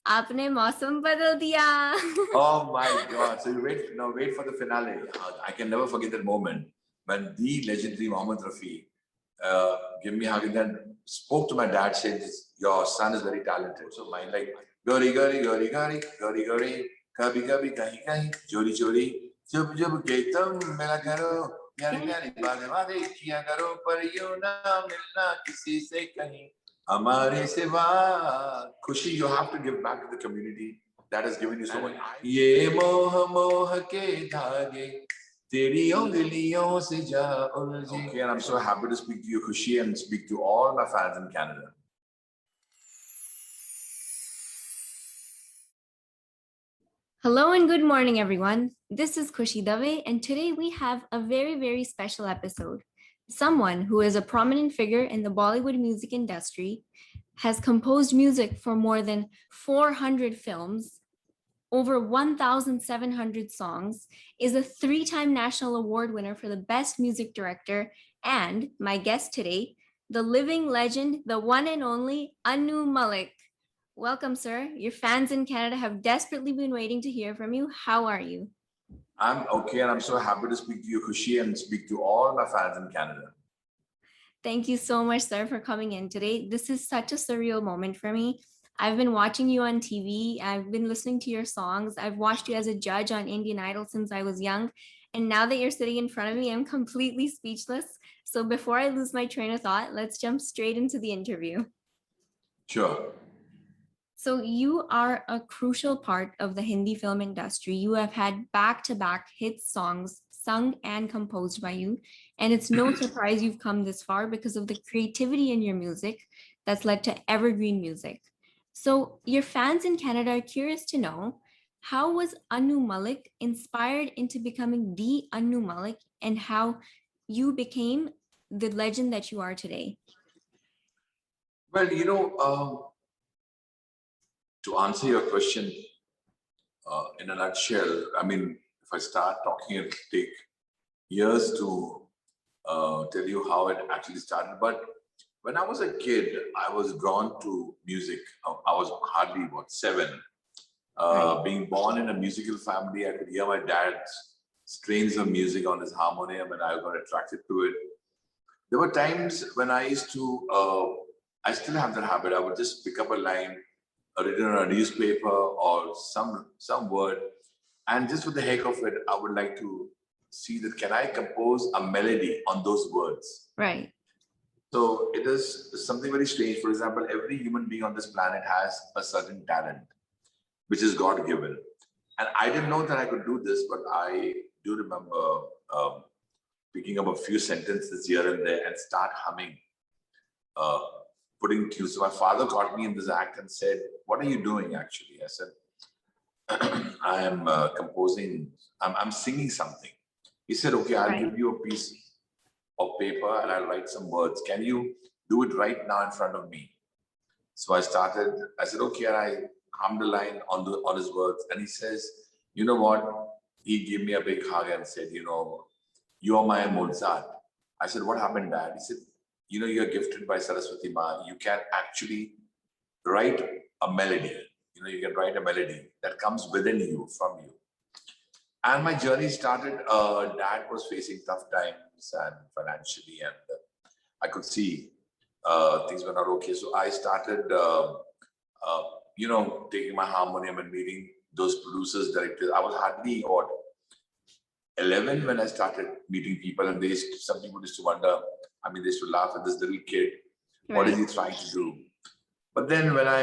आपने मौसम बदल दिया. Oh my God. So you wait for the finale. I can never forget that moment when the legendary Mohammed Rafi gave me a hug and then spoke to my dad, said, your son is very talented. So mine like, gari, gari, gari, gari, gari, gari, kabhi, kabhi, kahi, kahi, chori, chori, jab, jab, gaitam, mela karo, pyari, pyari, baade, baade, kiya karo, par yu na milna kisi se kahin. Hamare siwa. Khushi, you have to give back to the community that has given you so much. Ye moh moh ke dhage teri ungaliyon se ja ulje. Okay, and I'm so happy to speak to you, Khushi, and speak to all my fans in Canada. Hello and good morning, everyone. This is Khushi Dave, and today we have a very, very special episode. Someone who is a prominent figure in the Bollywood music industry, has composed music for more than 400 films, over 1,700 songs, is a three-time national award winner for the Best Music Director, and my guest today, the living legend, the one and only Anu Malik. Welcome, sir. Your fans in Canada have desperately been waiting to hear from you. How are you? I'm okay, and I'm so happy to speak to you, Khushi, and speak to all my fans in Canada. Thank you so much, sir, for coming in today. This is such a surreal moment for me. I've been watching you on TV. I've been listening to your songs. I've watched you as a judge on Indian Idol since I was young. And now that you're sitting in front of me, I'm completely speechless. So before I lose my train of thought, let's jump straight into the interview. Sure. So you are a crucial part of the Hindi film industry. You have had back-to-back hit songs sung and composed by you. And it's no surprise you've come this far because of the creativity in your music that's led to evergreen music. So your fans in Canada are curious to know, how was Anu Malik inspired into becoming the Anu Malik, and how you became the legend that you are today? Well, to answer your question in a nutshell, I mean, if I start talking, it'll take years to tell you how it actually started. But when I was a kid, I was drawn to music. I was hardly, 7. Right. Being born in a musical family, I could hear my dad's strains of music on his harmonium, and I got attracted to it. There were times when I used to, I still have that habit. I would just pick up a line written on a newspaper or some word, and just for the heck of it, I would like to see that can I compose a melody on those words. Right. So it is something very strange. For example, every human being on this planet has a certain talent, which is God given. And I didn't know that I could do this, but I do remember picking up a few sentences here and there and start humming, putting cues. So my father caught me in this act and said, "What are you doing actually?" I said, I am composing, I'm singing something. He said, "Okay, I'll give you a piece of paper and I'll write some words. Can you do it right now in front of me?" So I said, "Okay," and I hummed a line on his words. And he says, "You know what?" He gave me a big hug and said, "You are my Mozart." I said, "What happened, Dad?" He said, "You're gifted by Saraswati Ma. You can actually write a melody. You can write a melody that comes within you, from you." And my journey started. Dad was facing tough times and financially, and I could see things were not okay. So I started, taking my harmonium and meeting those producers, directors. I was hardly 11 when I started meeting people, and some people used to wonder. I mean, they used to laugh at this little kid. Right. What is he trying to do? But then when I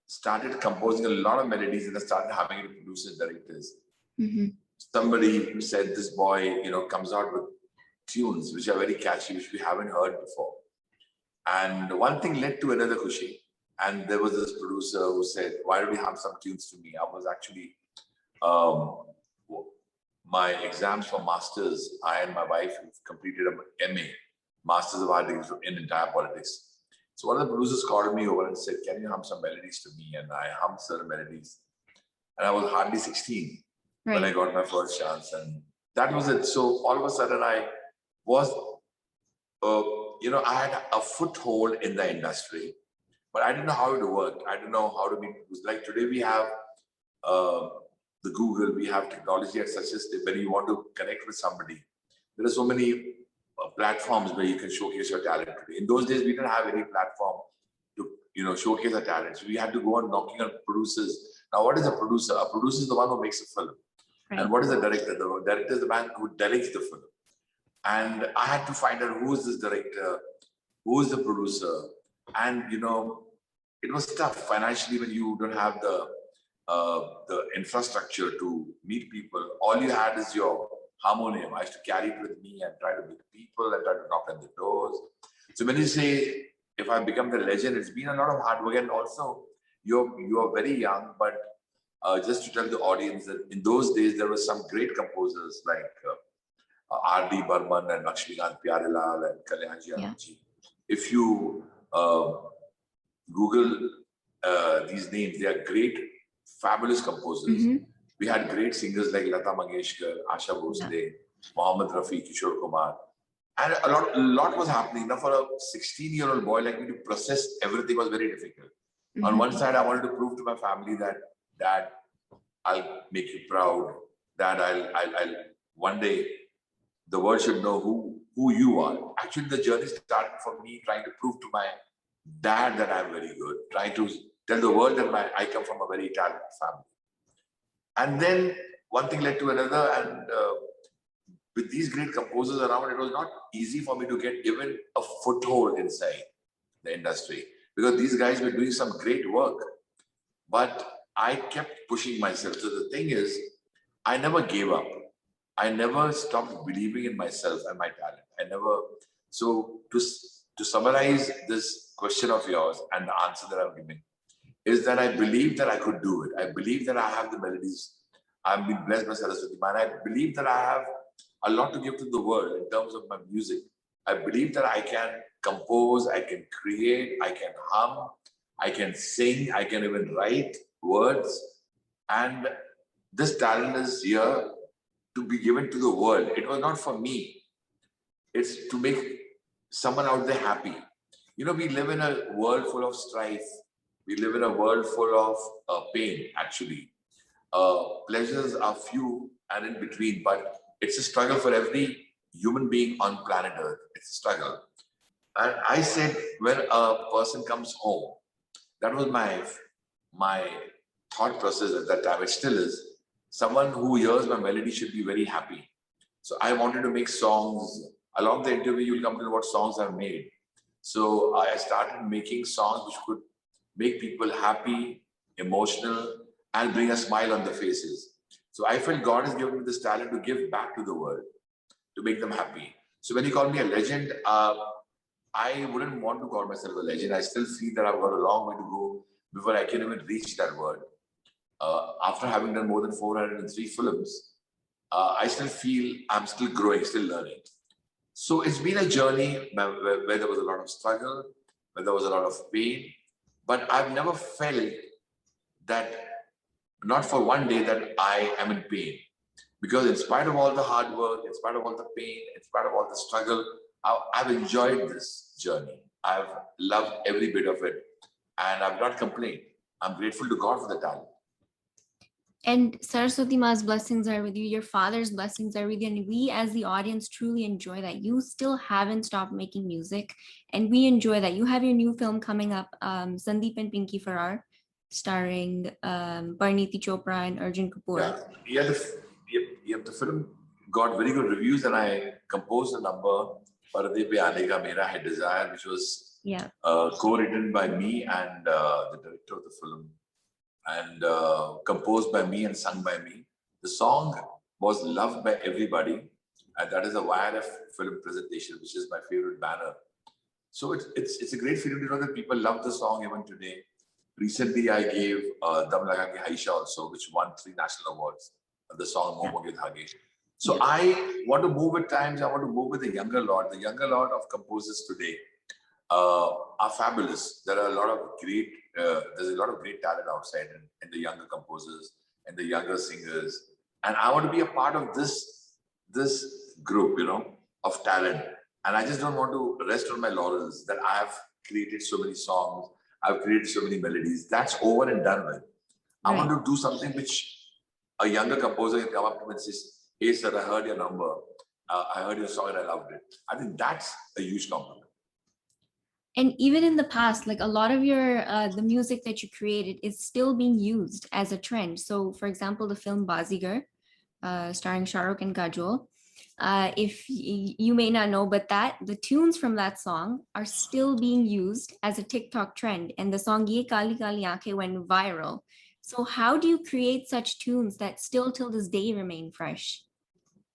started composing a lot of melodies and I started having it producers, directors, somebody said, "This boy, comes out with tunes which are very catchy, which we haven't heard before." And one thing led to another, Khushi. And there was this producer who said, "Why don't we have some tunes to me?" I was actually, my exams for masters, I and my wife completed an MA, Masters of Art in entire politics. So one of the producers called me over and said, "Can you hum some melodies to me?" And I hummed certain melodies. And I was hardly 16 when I got my first chance. And that was it. So all of a sudden I was, I had a foothold in the industry. but I didn't know how it worked. I didn't know how to be produced. Like today we have uh, the Google, we have technology at such a state when you want to connect with somebody. There are so many platforms where you can showcase your talent today. In those days, we didn't have any platform to showcase our talents. We had to go on knocking on producers. Now, what is a producer? A producer is the one who makes a film. Right. And what is a director? The director is the man who directs the film. And I had to find out who is this director, who is the producer, and it was tough financially when you don't have the infrastructure to meet people. All you had is your harmonium. I used to carry it with me and try to meet people and try to knock on the doors. So when you say, if I become the legend, it's been a lot of hard work. And also, you're very young, but just to tell the audience that in those days, there were some great composers like R.D. Burman and Lakshmikant Pyarelal and Kalyanji Anandji. If you Google these names, they are great, fabulous composers. We had great singers like Lata Mangeshkar, Asha Bhosle, Mohammed Rafi, Kishore Kumar. And a lot was happening. Now, for a 16-year-old boy like me to process everything was very difficult. On one side, I wanted to prove to my family that, Dad, I'll make you proud. Dad, I'll one day, the world should know who you are. Actually, the journey started for me trying to prove to my dad that I'm very good, trying to tell the world that I come from a very talented family. And then one thing led to another, and with these great composers around, it was not easy for me to get even a foothold inside the industry, because these guys were doing some great work. But I kept pushing myself. So the thing is, I never gave up. I never stopped believing in myself and my talent. So to summarize this question of yours and the answer that I'm giving is that I believe that I could do it. I believe that I have the melodies. I've been blessed by Saraswati Ma. I believe that I have a lot to give to the world in terms of my music. I believe that I can compose, I can create, I can hum, I can sing, I can even write words. And this talent is here to be given to the world. It was not for me. It's to make someone out there happy. We live in a world full of strife. We live in a world full of pain, actually. Pleasures are few and in between, but it's a struggle for every human being on planet Earth. It's a struggle. And I said, when a person comes home, that was my thought process at that time. It still is. Someone who hears my melody should be very happy. So I wanted to make songs. Along the interview, you'll come to know what songs I've made. So I started making songs which could make people happy, emotional, and bring a smile on their faces. So I felt God has given me this talent to give back to the world, to make them happy. So when you call me a legend, I wouldn't want to call myself a legend. I still feel that I've got a long way to go before I can even reach that word. After having done more than 403 films, I still feel I'm still growing, still learning. So it's been a journey where there was a lot of struggle, where there was a lot of pain, but I've never felt that, not for one day, that I am in pain. Because in spite of all the hard work, in spite of all the pain, in spite of all the struggle, I've enjoyed this journey. I've loved every bit of it, and I've not complained. I'm grateful to God for the talent. And Saraswati Ma's blessings are with you. Your father's blessings are with you. And we as the audience truly enjoy that. You still haven't stopped making music. And we enjoy that. You have your new film coming up, Sandeep and Pinky Farrar, starring Parneeti Chopra and Arjun Kapoor. Yeah, the film got very good reviews, and I composed a number, Parde Pe Aane Ka Mera Hai Desire, which was co-written by me and the director of the film, and composed by me and sung by me. The song was loved by everybody, and that is a YRF film presentation, which is my favorite banner. So it's a great feeling to know that people love the song even today. Recently, I gave Dam Laga Ke Haisha also, which won 3 national awards, the song Momo Ke Dhage. So I want to move with times. I want to move with the younger lot. The younger lot of composers today are fabulous. There are a lot of great, there's a lot of great talent outside in the younger composers and the younger singers. And I want to be a part of this group, of talent. And I just don't want to rest on my laurels that I have created so many songs. I've created so many melodies. That's over and done with. I want to do something which a younger composer can come up to me and says, "Hey sir, I heard your number. I heard your song and I loved it." I think that's a huge compliment. And even in the past, like a lot of your the music that you created is still being used as a trend. So, for example, the film Bazigar, starring Shah Rukh and Kajol. If you may not know, but that the tunes from that song are still being used as a TikTok trend, and the song "Ye Kali Kali Aankhein" went viral. So, how do you create such tunes that still till this day remain fresh?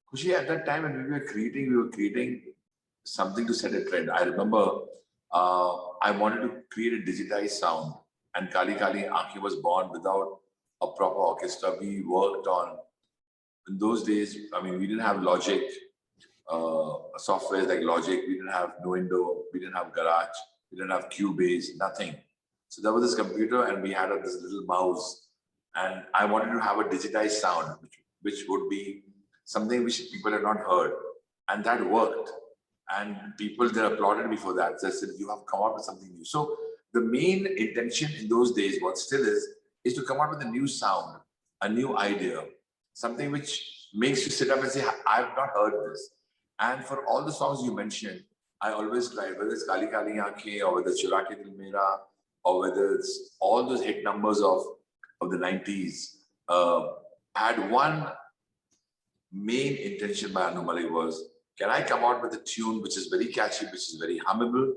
Khushi, at that time when we were creating something to set a trend. I remember I wanted to create a digitized sound, and Kali Kali Aankhein was born without a proper orchestra. We worked on, in those days, I mean, we didn't have Logic, softwares like Logic, we didn't have Nuendo, we didn't have Garage, we didn't have Cubase, nothing. So there was this computer and we had this little mouse, and I wanted to have a digitized sound, which would be something which people had not heard, and that worked. And people they applauded me for that. They said, "You have come up with something new." So the main intention in those days, what still is to come up with a new sound, a new idea, something which makes you sit up and say, "I've not heard this." And for all the songs you mentioned, I always try, whether it's Kali Kali Aankhein or whether it's Chura Ke Dil Mera or whether it's all those hit numbers of the 90s. I had one main intention by Malik was, can I come out with a tune which is very catchy, which is very hummable?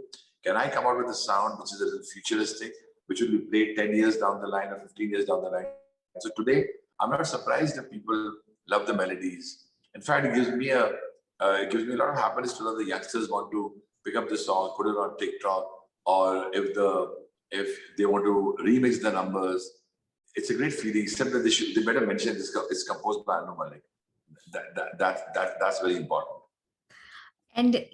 Can I come out with a sound which is a little futuristic, which will be played 10 years down the line or 15 years down the line? So today, I'm not surprised if people love the melodies. In fact, it gives me a lot of happiness to know the youngsters want to pick up the song, put it on TikTok, or if they want to remix the numbers. It's a great feeling, except that they better mention it's composed by Malik. That's very important. And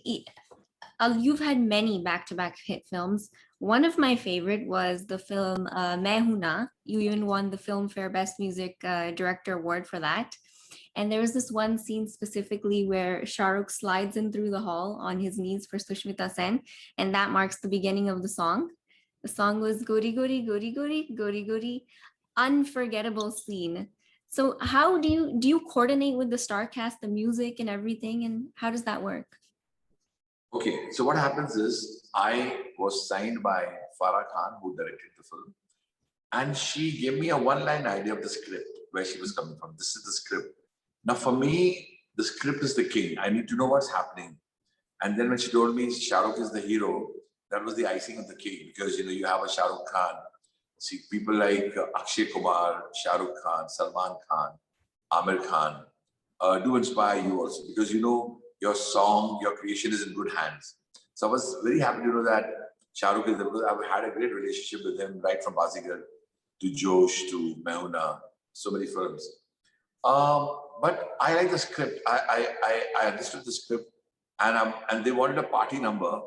you've had many back-to-back hit films. One of my favorite was the film Main Hoon Na. You even won the Filmfare Best Music Director Award for that. And there was this one scene specifically where Shah Rukh slides in through the hall on his knees for Sushmita Sen, and that marks the beginning of the song. The song was Gori Gori Gori Gori Gori Gori. Unforgettable scene. So how do you coordinate with the star cast, the music and everything, and how does that work? Okay, so what happens is I was signed by Farah Khan, who directed the film, and she gave me a one-line idea of the script, where she was coming from. This is the script. Now, for me, the script is the king. I need to know what's happening. And then when she told me Shah Rukh is the hero, that was the icing of the cake, because you have a Shah Rukh Khan. See, people like Akshay Kumar, Shah Rukh Khan, Salman Khan, Amir Khan do inspire you also, because your song, your creation is in good hands. So I was very happy to know that Shah Rukh is there, because I've had a great relationship with him right from Bazigar to Josh to Main Hoon Na, so many films. But I like the script. I understood the script, and they wanted a party number.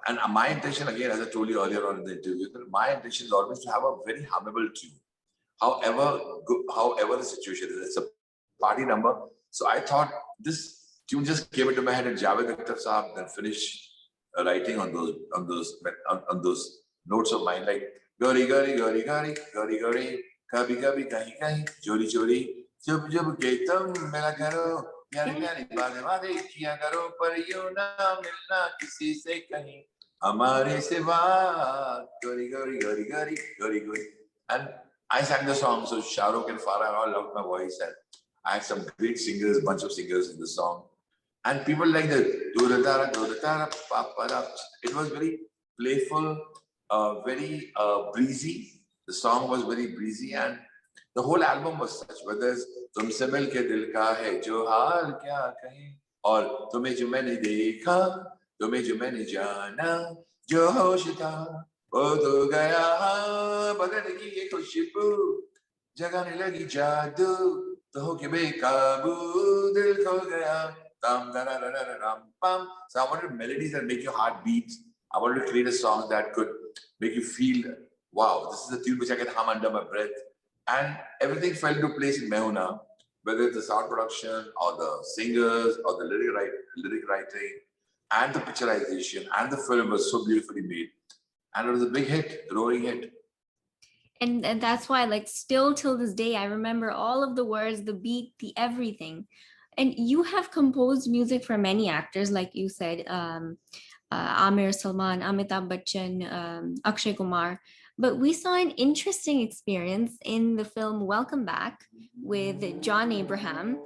And my intention, again, as I told you earlier on in the interview, that my intention is always to have a very hummable tune. However the situation is, it's a party number. So I thought this tune just came into my head, and Javed Akhtar Saab then finished writing on those notes of mine, like Gori Gori Gori Gori Gori Gori Kabhi Kabhi Kahi Kahi Chori Chori Jab Jab Ke Tum Mila Karo Pyari Pyari Baate Baate Kiya Karo Par Yun Na Milna Kisi Se Kahi Hamare Siva Gori Gori Gori Gori Gori Gori. And I sang the song, so Shah Rukh and Farah all loved my voice, and I had some great singers, bunch of singers in the song. And people like the Duratara, Duratara, Papada. It was very playful, very breezy. The song was very breezy, and the whole album was such. Whether it's Tumse Milke Dil Ka Hai Jo Haal Kya Kahe, or Tumhe Jo Maine Dekha, Tumhe Jo Maine Jana, Jo Hosh Tha, वो तो गया बदन की ये खुशबू जगाने लगी जादू तो हो के बेकाबू दिल खो गया tam da da da da ram pam. So I wanted melodies that make your heart beat. I wanted to create a song that could make you feel, wow, this is a tune which I can hum under my breath. And everything fell into place in Main Hoon Na, whether it's the sound production or the singers or the lyric writing and the picturization, and the film was so beautifully made. And it was a big hit, roaring hit. And that's why, like, still till this day, I remember all of the words, the beat, the everything. And you have composed music for many actors, like you said, Amir, Salman, Amitabh Bachchan, Akshay Kumar. But we saw an interesting experience in the film Welcome Back with John Abraham,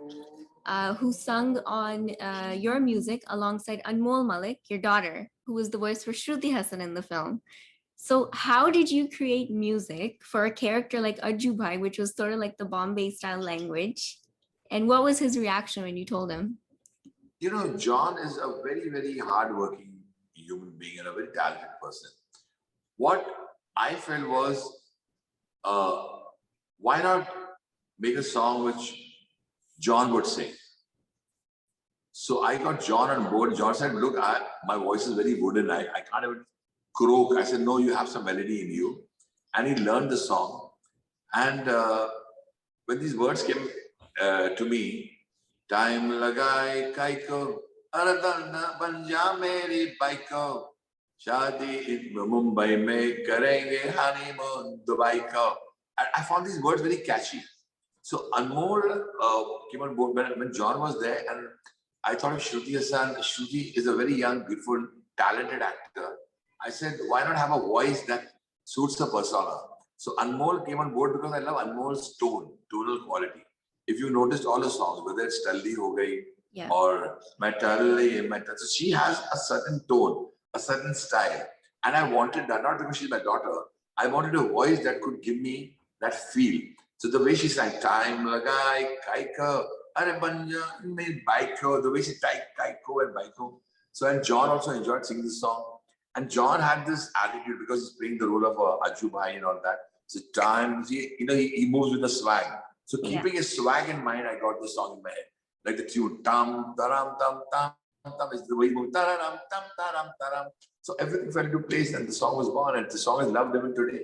who sung on your music alongside Anmol Malik, your daughter, who was the voice for Shruti Hassan in the film. So how did you create music for a character like Ajubhai, which was sort of like the Bombay style language? And what was his reaction when you told him? You know, John is a very, very hardworking human being and a very talented person. What I felt was, uh, why not make a song which John would sing? So I got John on board. John said, look, my voice is very wooden. I can't even croak. I said, no, you have some melody in you. And he learned the song. And when these words came to me, time lagai kaiko, aradana banja meri baiko, shadi in Mumbai mein karenge honeymoon Dubai ko. And I found these words very catchy. So Anmol came on board when John was there, and I thought of Shruti Hassan. Shruti is a very young, beautiful, talented actor. I said, why not have a voice that suits the persona? So Anmol came on board because I love Anmol's tonal quality. If you noticed all the songs, whether it's Talli Ho Gayi or Metalli, so she has a certain tone, a certain style. And I wanted that, not because she's my daughter, I wanted a voice that could give me that feel. So the way she sang, time lagai, kaiko, are banja, me baiko, the way she typed kaiko and baiko. So, and John also enjoyed singing the song. And John had this attitude because he's playing the role of Aju Bhai and all that. So time, he moves with the swag. So keeping his swag in mind, I got the song in my head. Like the tune, tam, taram, tam, tam, tam, is the way he moves, taram, tam, taram, taram. So everything fell into place and the song was born, and the song is loved even today.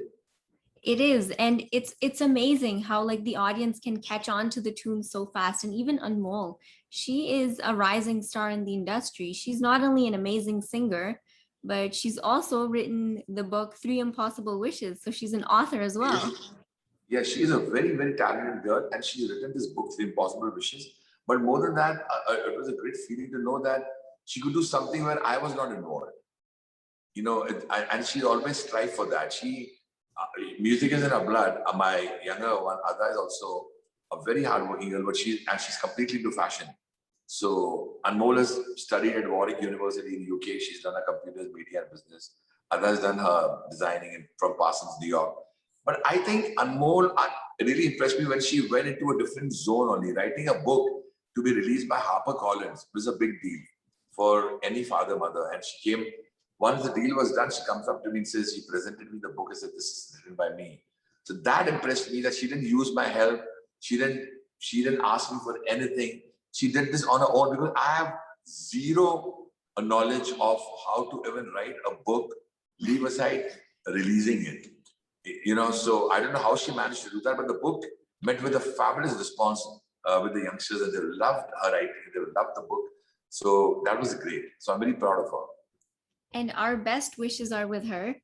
It is, and it's amazing how like the audience can catch on to the tune so fast. And even Anmol, she is a rising star in the industry. She's not only an amazing singer, but she's also written the book Three Impossible Wishes. So she's an author as well. Yeah, she is a very, very talented girl, and she's written this book, Three Impossible Wishes. But more than that, it was a great feeling to know that she could do something where I was not involved. And she always strive for that. Music is in her blood. My younger one, Ada, is also a very hardworking girl, but she's completely into fashion. So Anmol has studied at Warwick University in UK. She's done her computers, media, and business. Ada has done her designing from Parsons, New York. But I think Anmol really impressed me when she went into a different zone only. Writing a book to be released by HarperCollins was a big deal for any father, mother. And she came, once the deal was done, she comes up to me and says, she presented me the book and said, this is written by me. So that impressed me that she didn't use my help. She didn't ask me for anything. She did this on her own because I have zero knowledge of how to even write a book, leave aside releasing it. So I don't know how she managed to do that, but the book met with a fabulous response with the youngsters, and they loved her writing, they loved the book. So that was great. So I'm very proud of her. And our best wishes are with her.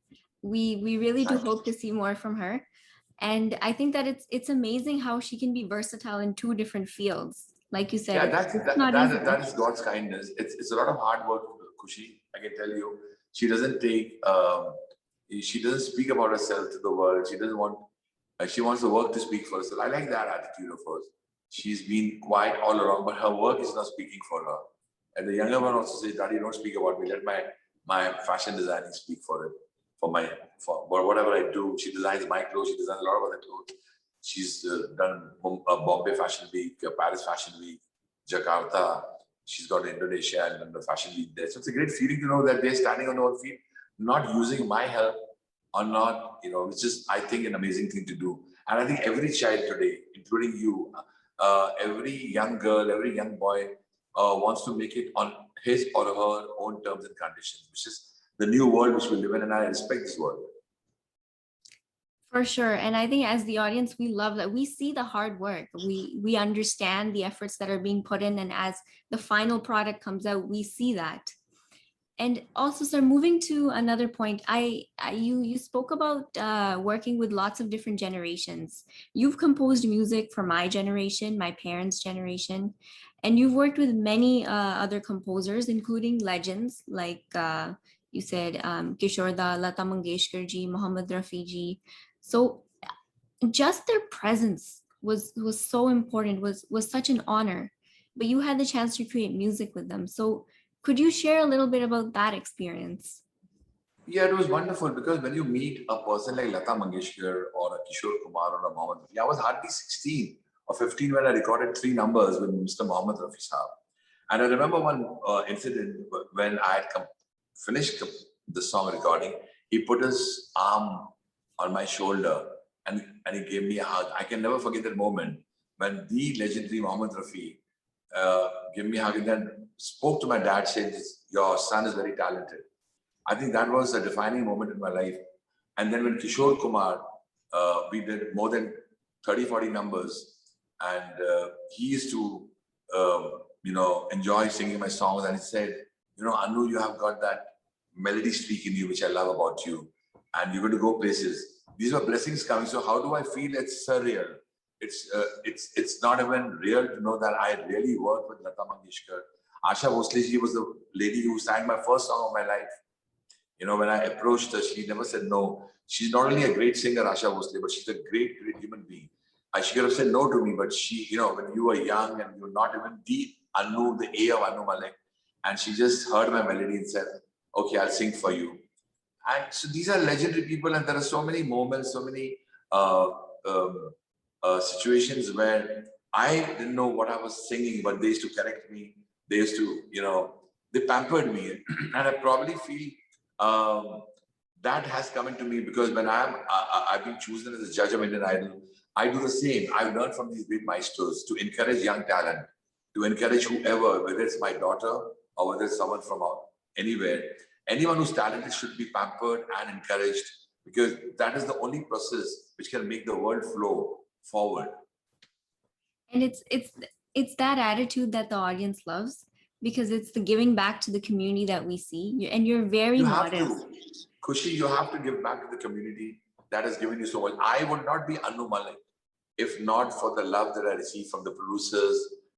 We really do hope to see more from her. And I think that it's amazing how she can be versatile in two different fields. Like you said, that is God's kindness. It's a lot of hard work, Khushi. I can tell you. She doesn't speak about herself to the world. She doesn't want. She wants the work to speak for herself. I like that attitude of hers. She's been quiet all along, but her work is not speaking for her. And the younger one also says, "Daddy, don't speak about me. Let my fashion designing speak for it. For whatever I do." She designs my clothes. She designs a lot of other clothes. She's done Bombay Fashion Week, Paris Fashion Week, Jakarta. She's got Indonesia and done the Fashion Week there. So it's a great feeling to know that they're standing on their own feet, not using my help or not, it's just, I think, an amazing thing to do. And I think every child today, including you, every young girl, every young boy wants to make it on his or her own terms and conditions, which is the new world which we live in, and I respect this world. For sure. And I think as the audience, we love that. We see the hard work. We understand the efforts that are being put in. And as the final product comes out, we see that. And also, sir, moving to another point, you spoke about working with lots of different generations. You've composed music for my generation, my parents' generation, and you've worked with many other composers, including legends like you said, Kishore Da, Lata Mangeshkar ji, Mohammad Rafi ji. So just their presence was so important, was such an honor. But you had the chance to create music with them. So could you share a little bit about that experience? Yeah, it was wonderful because when you meet a person like Lata Mangeshkar or a Kishore Kumar or a Mohammed Rafi, I was hardly 16 or 15 when I recorded 3 numbers with Mr. Mohammed Rafi Saab. And I remember one incident when I had finished the song recording. He put his arm on my shoulder and he gave me a hug. I can never forget that moment when the legendary Mohammed Rafi gave me a hug and then spoke to my dad, said, "Your son is very talented." I think that was a defining moment in my life. And then when Kishore Kumar, we did more than 30, 40 numbers, and he used to, enjoy singing my songs. And he said, Anu, you have got that melody streak in you, which I love about you. And you're going to go places. These were blessings coming. So how do I feel? It's surreal. It's not even real to know that I really worked with Lata Mangeshkar. Asha Bhosle ji was the lady who sang my first song of my life. When I approached her, she never said no. She's not only a great singer, Asha Bhosle, but she's a great, great human being. She could have said no to me, but she, when you were young and you're not even the Anu, the A of Anu Malik, and she just heard my melody and said, "Okay, I'll sing for you." And so these are legendary people, and there are so many moments, so many uh, um, situations where I didn't know what I was singing, but they used to correct me. They used to, they pampered me, and I probably feel um, that has come into me because when I've been chosen as a judge of Indian Idol, I do the same. I've learned from these great maestros to encourage young talent, to encourage whoever, whether it's my daughter or whether it's someone from anywhere. Anyone who's talented should be pampered and encouraged because that is the only process which can make the world flow forward. And it's that attitude that the audience loves, because it's the giving back to the community that we see. And you're very You have modest. to, Khushi, you have to give back to the community that has given you so much. I would not be Anu Malik if not for the love that I received from the producers,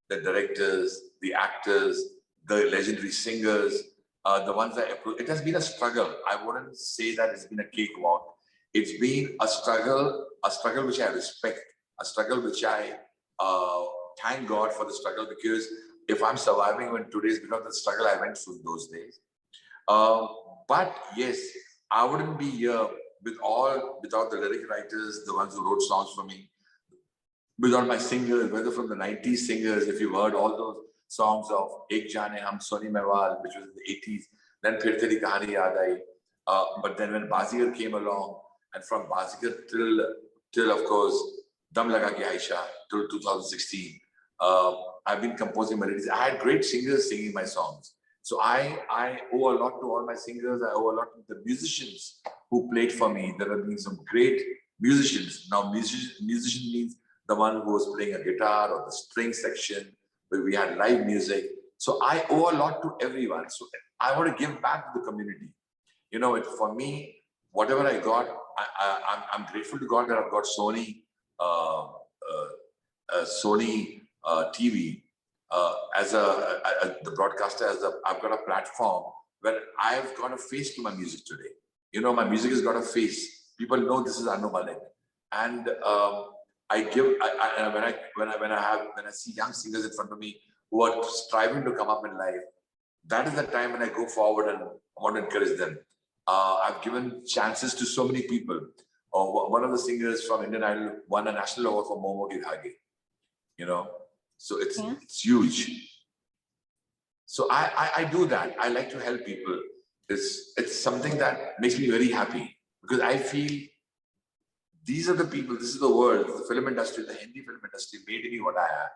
the directors, the actors, the legendary singers, the ones I approve. It has been a struggle. I wouldn't say that it's been a cakewalk. It's been a struggle which I respect, a struggle which I thank God for the struggle because if I'm surviving when today is because of the struggle I went through those days. Um, but yes, I wouldn't be here without the lyric writers, the ones who wrote songs for me, without my singers, whether from the 90s singers, if you've heard all those songs of Ek Jaane Hum, Soni Mehwal, which was in the 80s, then Phir Teri Kahani Yaad Aayi. But then when Bazigar came along, and from Bazigar till of course, Dam Laga Ke Aisha, till 2016, I've been composing melodies. I had great singers singing my songs. So I owe a lot to all my singers. I owe a lot to the musicians who played for me. There have been some great musicians. Now, musician means the one who was playing a guitar or the string section where we had live music. So I owe a lot to everyone. So I want to give back to the community. For me, whatever I got, I'm grateful to God that I've got Sony, TV as the broadcaster. I've got a platform where I've got a face to my music today. My music has got a face. People know this is Anu Malik, and I give when I see young singers in front of me who are striving to come up in life, that is the time when I go forward and want to encourage them. I've given chances to so many people. One of the singers from Indian Idol won a national award for Momo Ki Dhage. So it's huge. So I do that. I like to help people. It's something that makes me very happy because I feel these are the people, this is the world, the film industry, the Hindi film industry made me what I am.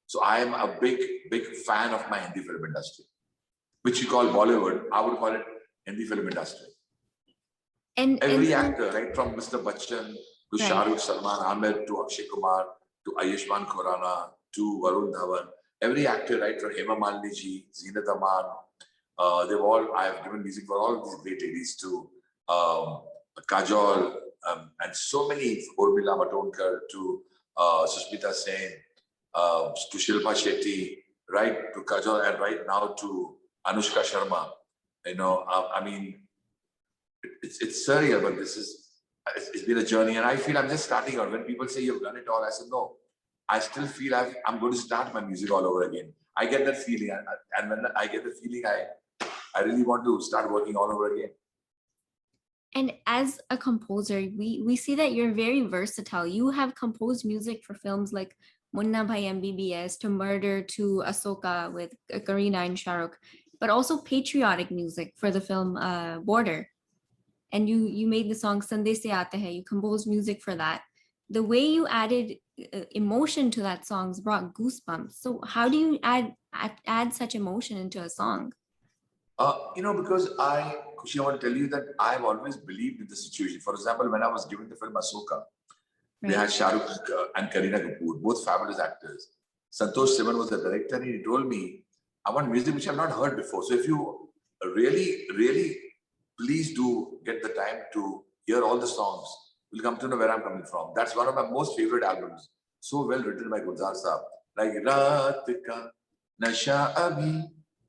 So I am a big, big fan of my Hindi film industry, which you call Bollywood. I would call it Hindi film industry. And every actor, right from Mr. Bachchan to Shah Rukh, Salman, Ahmed to Akshay Kumar to Ayushmann Khurrana to Varun Dhawan, every actor, right from Hema Malini ji, Zeenat Aman, I've given music for all these great ladies too. Kajol, and so many, Urmila Matondkar to Sushmita Sen, to Shilpa Shetty, right to Kajol, and right now to Anushka Sharma. I mean, it's surreal, but it's been a journey, and I feel I'm just starting out. When people say you've done it all, I said no. I still feel I'm going to start my music all over again. I get that feeling, and when I get the feeling, I really want to start working all over again. And as a composer, we see that you're very versatile. You have composed music for films like Munna Bhai MBBS, to Murder, to Ahsoka with Kareena and Shah Rukh, but also patriotic music for the film Border. And you made the song Sandesh Se Aate Hai. You composed music for that. The way you added emotion to that songs brought goosebumps. So how do you add such emotion into a song? Because Khushi, I want to tell you that I've always believed in the situation. For example, when I was given the film Ahsoka, they had Shah Rukh and Kareena Kapoor, both fabulous actors. Santosh Sivan was the director, and he told me, I want music which I've not heard before. So if you really, really, please do get the time to hear all the songs. You'll come to know where I'm coming from. That's one of my most favorite albums. So well written by Gulzar Saab. Like Raat Ka Nasha Abhi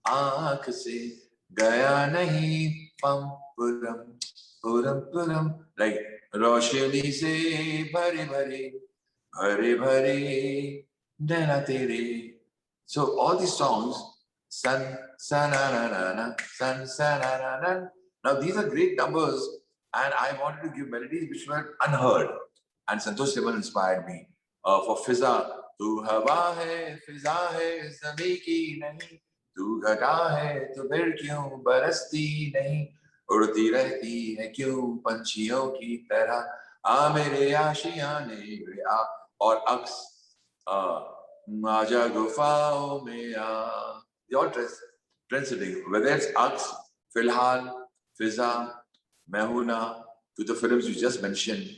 Aankh Se Gaya Nahi Pam Puram Puram Puram. Like Roshni Se Bhare Bhare Bhare Bhare Naina Tere. So all these songs, San Sananana, San Sananana. Now these are great numbers, and I wanted to give melodies which were unheard. And Santosh Sivan inspired me for Fiza. Tu hawa hai, fiza hai, zami ki nahi. Tu ghata hai, to phir kyun barasti nahi. उड़ती रहती है क्यों पंछियों की तरह आ मेरे आशियाने में आ और अक्स आजा गुफाओं में आ. They all transiting, whether it's Aks, Filhal, Fiza, Mehuna, to the films you just mentioned.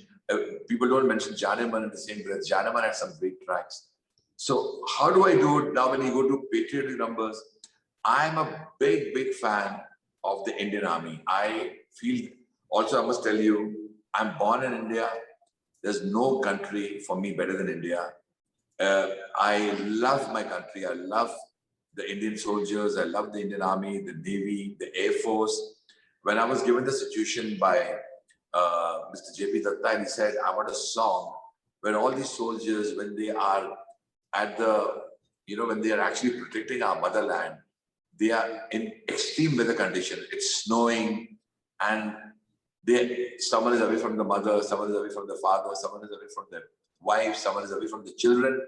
People don't mention Janeman in the same breath. Janeman had some great tracks. So how do I do it now when you go to patriotic numbers? I'm a big, big fan of the Indian Army. I feel, also I must tell you, I'm born in India. There's no country for me better than India. I love my country. I love the Indian soldiers. I love the Indian Army, the Navy, the Air Force. When I was given the situation by Mr. J.P. Datta, and he said, I want a song where all these soldiers, when they are at the, when they are actually protecting our motherland, they are in extreme weather conditions. It's snowing, and someone is away from the mother, someone is away from the father, someone is away from the wife, someone is away from the children,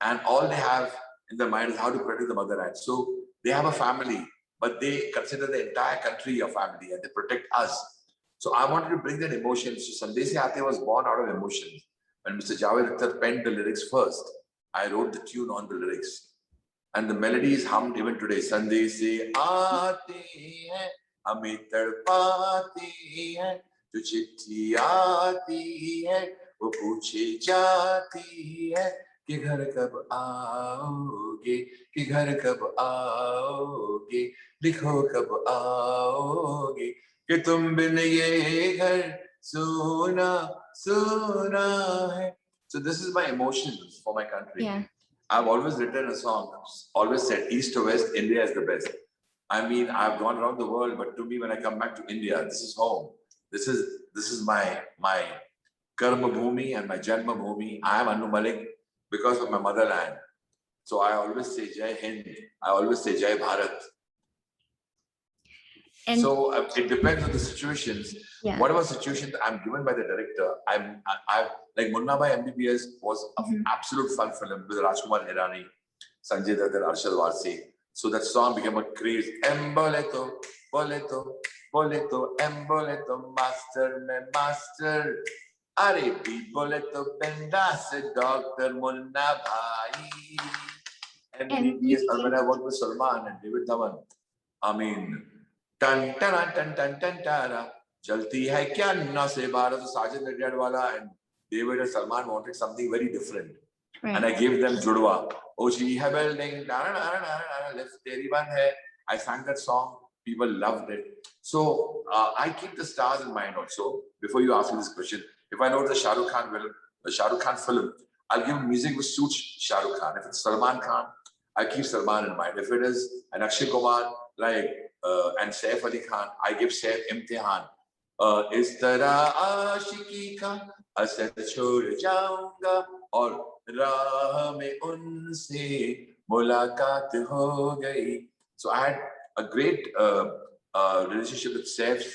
and all they have in their mind is how to protect the motherland. So they have a family, but they consider the entire country a family, and they protect us. So I wanted to bring that emotion. So Sandesh Se Aate was born out of emotions. When Mr. Javed Akhtar penned the lyrics first, I wrote the tune on the lyrics. And the melody is hummed even today. Sandesh se aate hain, hame tadpate hain, jo chitti aati hai, wo pooche jaati hai, कि घर कब आओगे, कि घर कब आओगे, लिखो कब आओगे, कि तुम बिन ये घर सोना सोना है. So this is my emotions for my country. Yeah. I've always written a song, always said east to west, India is the best. I mean, I've gone around the world, but to me, when I come back to India, this is home. This is my karma bhumi and my janma bhumi. I am Anu Malik because of my motherland. So I always say Jai Hind. I always say Jai Bharat. And so it depends on the situations. Yeah. Whatever situation I'm given by the director, I've like Munna Bhai MBBS was an absolute fun film with Rajkumar Hirani, Sanjay Dutt, and Arshad Varsi. So that song became a craze. Emboleto, boleto, boleto, emboleto, master, me master. Are bhi boleto, bendas, Dr. Munna Bhai. And when I worked with Salman and David Dhawan, I mean, tan tan tan tan tan tara, jalti hai kya na se bharat, Sajid Nadiyadwala and David and Salman wanted something very different. Right. And I gave them Judwa. Oh, she hai building, lift teri ban hai. I sang that song People loved it. So I keep the stars in mind also. Before you ask me this question, if I know it's a Shah Rukh Khan film, a Shah Rukh Khan film, I'll give music which suits Shah Rukh Khan. If it's Salman Khan, I keep Salman in mind. If it is an Akshay Kumar, like and Saif Ali Khan, I give Saif Imtihan. इस तरह आशिकी का असर छोड़ जाऊंगा और राह में उनसे मुलाकात हो गई. So I had a great relationship with Saif's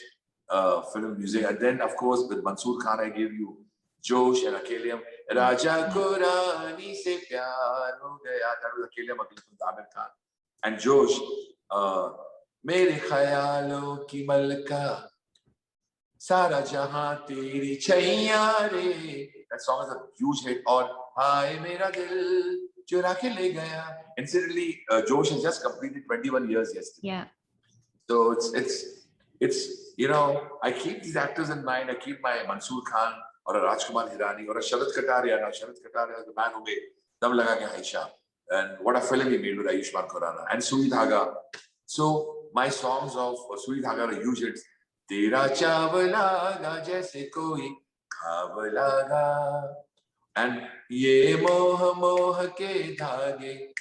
film music, and then of course with Mansoor Khan I gave you Josh and Akelium. Raja ko Rani se pyar ho gaya. That was Akelium from Amir Khan. And Josh, mere khayalon ki malka. Sara jahan teri chaiya re. That song is a huge hit. Or Hai mera dil chura ke le gaya. Incidentally, Josh has just completed 21 years yesterday. Yeah. So it's you know, I keep these actors in mind. I keep my Mansoor Khan or a Rajkumar Hirani or a Sharad Kataria. Now Sharad Kataria is the man who made Dam Laga Ke Aisha, and what a film he made with Ayushmann Khurrana and Suri Dhaga. So my songs of Suri Dhaga are huge hits. Tera chawlaga jaise koi khawlaga, and ye moh moh ke dhage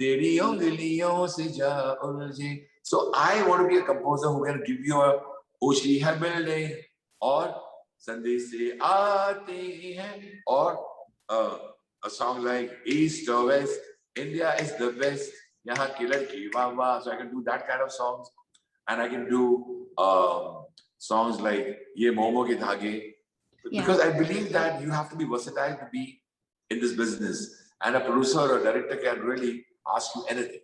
teri ungliyon se ja ulje. So I want to be a composer who can give you a Oshi hai building or Sandesh se aate hain, or a song like East or West, India is the best. Yahan ki ladki wah wah. So I can do that kind of songs, and I can do songs like Ye Momo Ke Dhage, because I believe that you have to be versatile to be in this business, and a producer or a director can really ask you anything.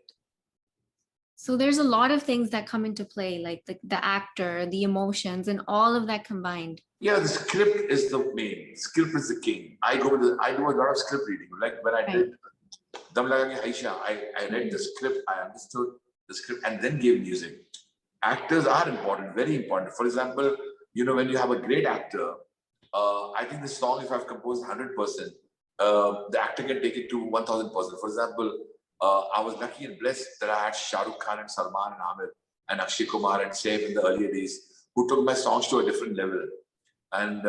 So there's a lot of things that come into play, like the actor, the emotions, and all of that combined. Yeah, the script is the main. Script is the king. I do a lot of script reading. Like when I did Dam Laga Ke Aisha, I read the script, I understood the script, and then gave music. Actors are important, very important. For example, you know, when you have a great actor, I think the song, if I've composed 100%, the actor can take it to 1000%. For example, I was lucky and blessed that I had Shah Rukh Khan and Salman and Amir and Akshay Kumar and Saif in the earlier days, who took my songs to a different level. And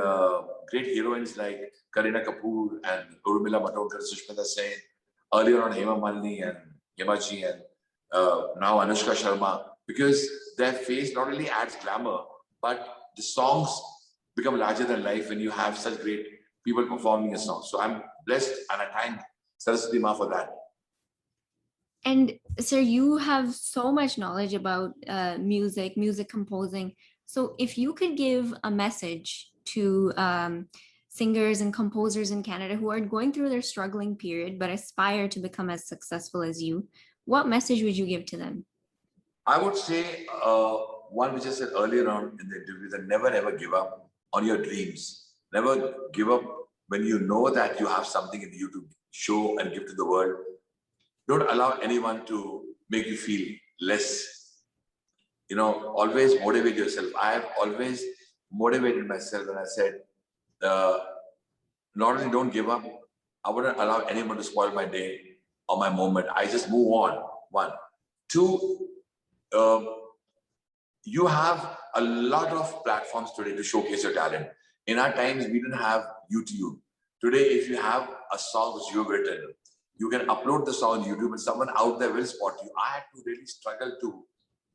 great heroines like Kareena Kapoor and Urmila Matondkar, Sushmita Sen, earlier on Hema Malini and Yamaji, and now Anushka Sharma, because their face not only adds glamour, but the songs become larger than life when you have such great people performing a song. So I'm blessed, and I thank Saraswati Ma for that. And sir, you have so much knowledge about music composing. So if you could give a message to singers and composers in Canada who are going through their struggling period but aspire to become as successful as you, what message would you give to them? I would say one which I said earlier on in the interview, that never ever give up on your dreams. Never give up when you know that you have something in you to show and give to the world. Don't allow anyone to make you feel less. You know, always motivate yourself. I have always motivated myself, and I said, not only don't give up, I wouldn't allow anyone to spoil my day or my moment. I just move on. One. Two, you have a lot of platforms today to showcase your talent. In our times, we didn't have YouTube. Today, if you have a song which you've written, you can upload the song on YouTube and someone out there will spot you. I had to really struggle to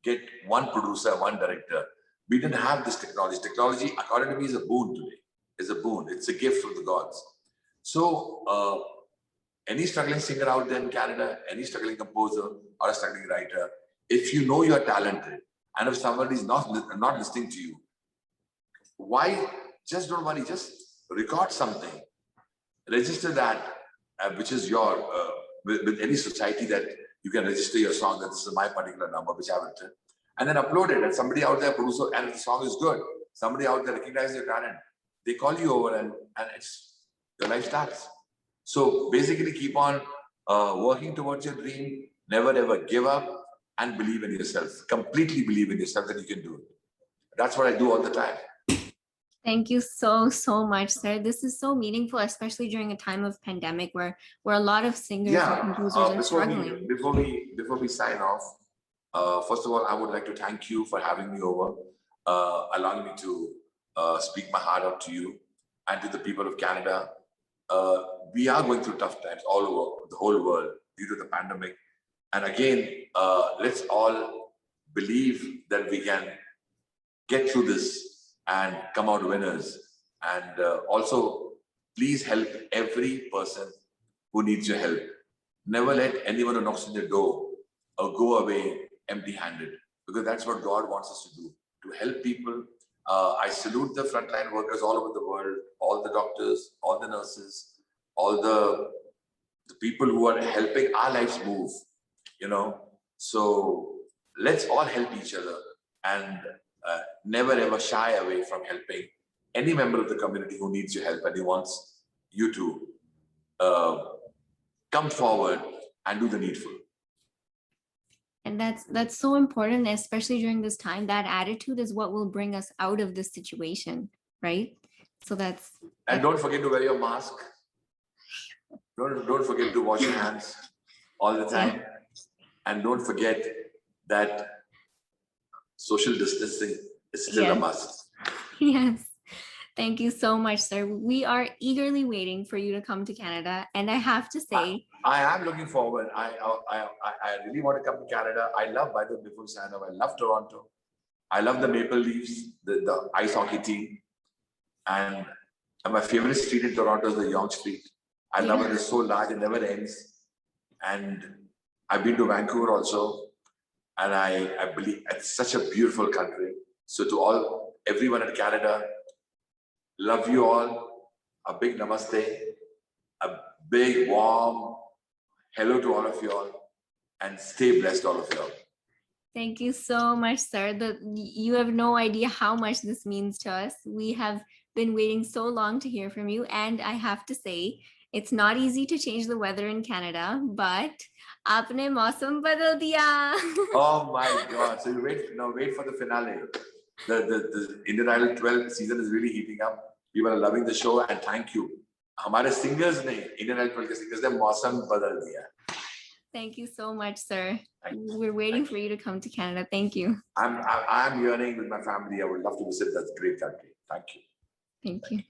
get one producer, one director. We didn't have this technology. Technology, according to me, is a boon today. It's a boon. It's a gift from the gods. So, any struggling singer out there in Canada, any struggling composer or a struggling writer, if you know you're talented, and if somebody is not listening to you, why? Just don't worry. Just record something. Register that, which is your, with any society that you can register your song, that this is my particular number, which I've written, and then upload it. And somebody out there, producer, and if the song is good, somebody out there recognizes your talent, they call you over and it's, your life starts. So basically keep on working towards your dream, never ever give up, and believe in yourself. Completely believe in yourself that you can do it. That's what I do all the time. Thank you so much, sir. This is so meaningful, especially during a time of pandemic where a lot of singers and composers are struggling. Before we sign off, First of all, I would like to thank you for having me over, allowing me to speak my heart out to you and to the people of Canada. We are going through tough times all over the whole world due to the pandemic. And again, let's all believe that we can get through this and come out winners. And also, please help every person who needs your help. Never let anyone who knocks on your door go away empty-handed, because that's what God wants us to do, to help people. I salute the frontline workers all over the world, all the doctors, all the nurses, all the people who are helping our lives move, you know. So let's all help each other and never ever shy away from helping any member of the community who needs your help and who wants you to uh, come forward and do the needful. And that's so important, especially during this time. That attitude is what will bring us out of this situation, right? So and don't forget to wear your mask. Don't forget to wash your hands all the time. Yeah. And don't forget that social distancing is still a must. Yes. Thank you so much, sir. We are eagerly waiting for you to come to Canada. And I have to say, I am looking forward. I really want to come to Canada. I love, by the way, before sign up, I love Toronto. I love the Maple Leafs, the ice hockey team. And my favorite street in Toronto is the Yonge Street. I love it. It's so large, it never ends. And I've been to Vancouver also. And I believe it's such a beautiful country. So to everyone in Canada, love you all. A big namaste. A big warm hello to all of you all. And stay blessed, all of you all. Thank you so much, sir. You have no idea how much this means to us. We have been waiting so long to hear from you. And I have to say, it's not easy to change the weather in Canada, but aapne mausam badal diya. Oh my God. So you wait for the finale. The Indian Idol 12 season is really heating up. People are loving the show, and thank you. हमारे singers ने Indian Idol 12 के singers ने मौसम बदल दिया. Thank you so much, sir. We're waiting for you to come to Canada. Thank you. I'm yearning with my family. I would love to visit that great country. Thank you. Thank you.